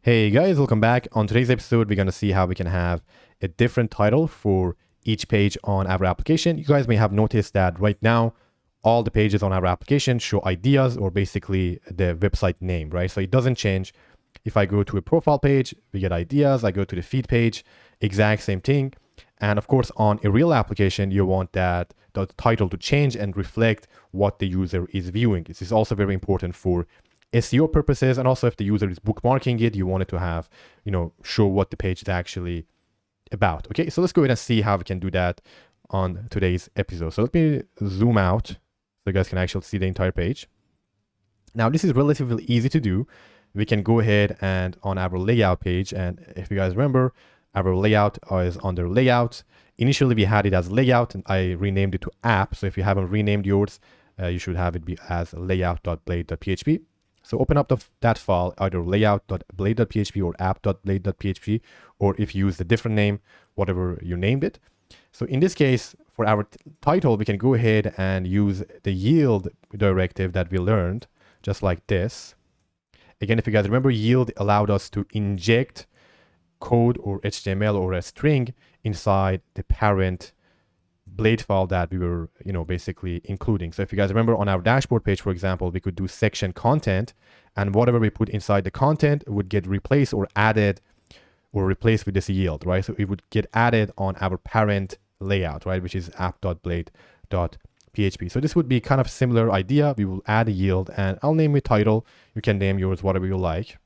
Hey guys, welcome back. On today's episode, we're going to see how we can have a different title for each page on our application. You guys may have noticed that right now, all the pages on our application show ideas or basically the website name, right? So it doesn't change. If I go to a profile page, we get ideas. I go to the feed page, exact same thing. And of course, on a real application, you want that the title to change and reflect what the user is viewing. This is also very important for SEO purposes, and also if the user is bookmarking it, you want it to have, show what the page is actually about. Okay, so let's go ahead and see how we can do that on today's episode. So let me zoom out so you guys can actually see the entire page. Now this is relatively easy to do. We can go ahead and on our layout page, and if you guys remember, our layout is under layout. Initially we had it as layout and I renamed it to app. So if you haven't renamed yours, you should have it be as layout.blade.php. So open up that file, either layout.blade.php or app.blade.php, or if you use a different name, whatever you named it. So in this case, for our title, we can go ahead and use the yield directive that we learned, just like this. Again, if you guys remember, yield allowed us to inject code or HTML or a string inside the parent Blade file that we were, basically including. So if you guys remember on our dashboard page, for example, we could do section content, and whatever we put inside the content would get replaced or added or replaced with this yield, right? So it would get added on our parent layout, right? Which is app.blade.php. So this would be kind of similar idea. We will add a yield and I'll name it title. You can name yours whatever you like.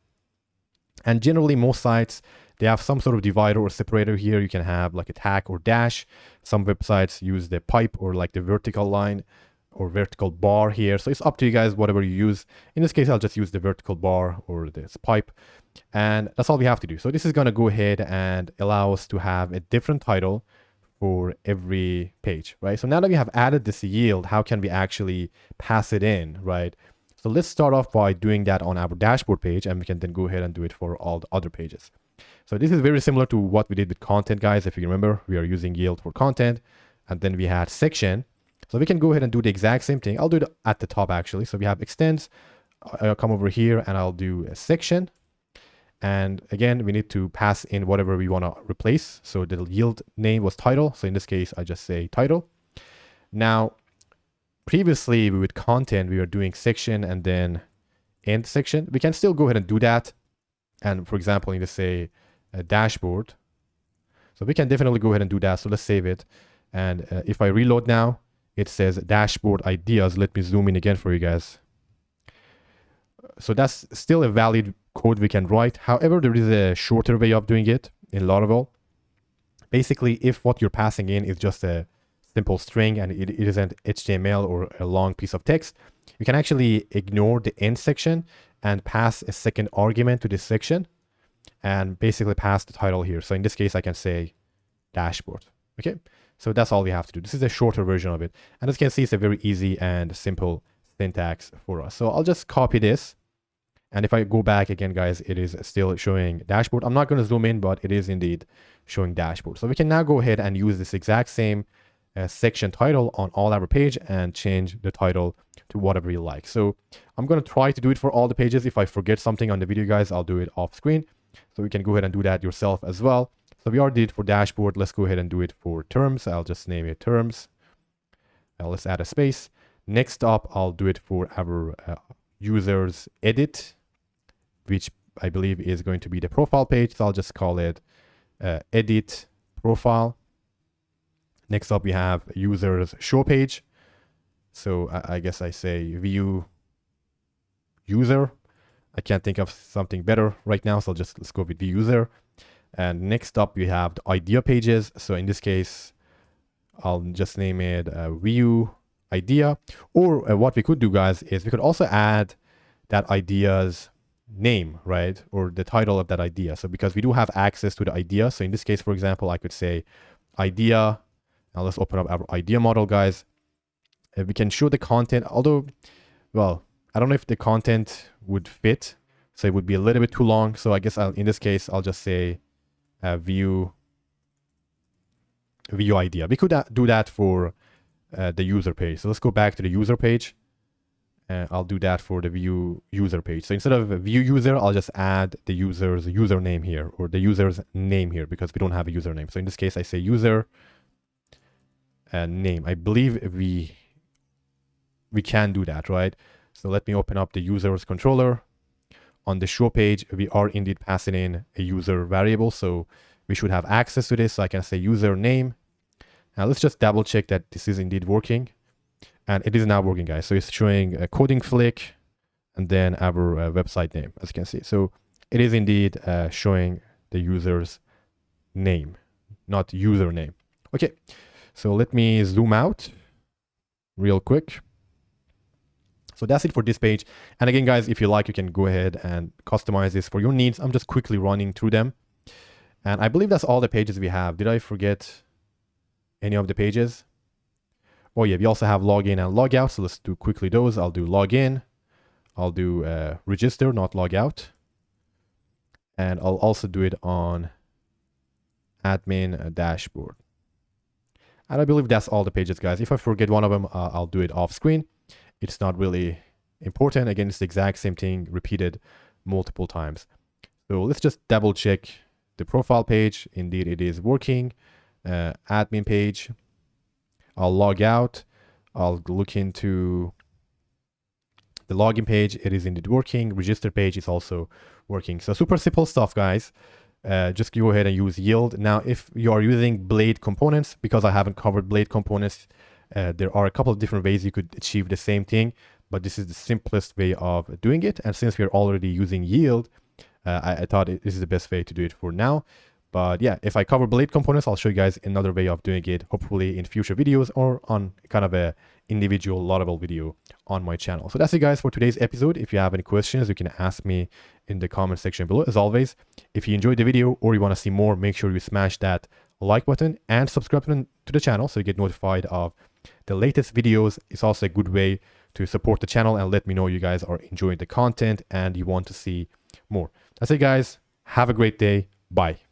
And generally most sites, they have some sort of divider or separator here. You can have like a tag or dash. Some websites use the pipe or like the vertical line or vertical bar here. So it's up to you guys, whatever you use. In this case, I'll just use the vertical bar or this pipe. And that's all we have to do. So this is going to go ahead and allow us to have a different title for every page, right? So now that we have added this yield, how can we actually pass it in, right? So let's start off by doing that on our dashboard page, and we can then go ahead and do it for all the other pages. So this is very similar to what we did with content, guys. If you remember, we are using yield for content, and then we had section. So we can go ahead and do the exact same thing. I'll do it at the top actually. So we have extends. I'll come over here and I'll do a section. And again, we need to pass in whatever we want to replace. So the yield name was title. So in this case, I just say title. Now, previously with content, we were doing section and then end section. We can still go ahead and do that. And for example, I need to say a dashboard. So we can definitely go ahead and do that. So let's save it. And if I reload now, it says dashboard ideas. Let me zoom in again for you guys. So that's still a valid code we can write. However, there is a shorter way of doing it in Laravel. Basically, if what you're passing in is just a simple string and it isn't HTML or a long piece of text, you can actually ignore the end section and pass a second argument to this section and basically pass the title here. So in this case, I can say dashboard. Okay, so that's all we have to do. This is a shorter version of it. And as you can see, it's a very easy and simple syntax for us. So I'll just copy this. And if I go back again, guys, it is still showing dashboard. I'm not going to zoom in, but it is indeed showing dashboard. So we can now go ahead and use this exact same section title on all our page and change the title to whatever you like. So I'm going to try to do it for all the pages. If I forget something on the video, guys, I'll do it off screen. So you can go ahead and do that yourself as well. So we already did it for dashboard. Let's go ahead and do it for terms. I'll just name it terms. Let's add a space. Next up, I'll do it for our users edit, which I believe is going to be the profile page. So I'll just call it edit profile. Next up, we have users show page. So I guess I say view user. I can't think of something better right now. So let's go with view user. And next up, we have the idea pages. So in this case, I'll just name it view idea. Or what we could do, guys, is we could also add that idea's name, right? Or the title of that idea. So because we do have access to the idea. So in this case, for example, I could say idea. Now let's open up our idea model, guys. We can show the content, although, well, I don't know if the content would fit. So it would be a little bit too long. So I guess in this case, I'll just say view idea. We could do that for the user page. So let's go back to the user page. I'll do that for the view user page. So instead of view user, I'll just add the user's username here, or the user's name here, because we don't have a username. So in this case, I say user and name. I believe we can do that, right? So let me open up the user's controller. On the show page, we are indeed passing in a user variable, so we should have access to this. So I can say username. Now let's just double check that this is indeed working. And it is now working, guys. So it's showing a coding flick and then our website name, as you can see. So it is indeed showing the user's name, not username. Okay, so let me zoom out real quick. So that's it for this page. And again, guys, if you like, you can go ahead and customize this for your needs. I'm just quickly running through them. And I believe that's all the pages we have. Did I forget any of the pages? Oh yeah, we also have login and logout. So let's do quickly those. I'll do login. I'll do register, not logout. And I'll also do it on admin dashboard. And I believe that's all the pages, guys. If I forget one of them, I'll do it off screen. It's not really important. Again, it's the exact same thing repeated multiple times. So let's just double check the profile page. Indeed, it is working. Admin page. I'll log out. I'll look into the login page. It is indeed working. Register page is also working. So super simple stuff, guys. Just go ahead and use yield. Now, if you are using Blade components, because I haven't covered Blade components, there are a couple of different ways you could achieve the same thing, but this is the simplest way of doing it. And since we're already using yield, I thought this is the best way to do it for now. But yeah, if I cover Blade components, I'll show you guys another way of doing it, hopefully in future videos or on kind of a individual Laravel video on my channel. So that's it, guys, for today's episode. If you have any questions, you can ask me in the comment section below. As always, if you enjoyed the video or you want to see more, make sure you smash that like button and subscribe to the channel so you get notified of the latest videos. It's also a good way to support the channel and let me know you guys are enjoying the content and you want to see more. That's it, guys. Have a great day. Bye.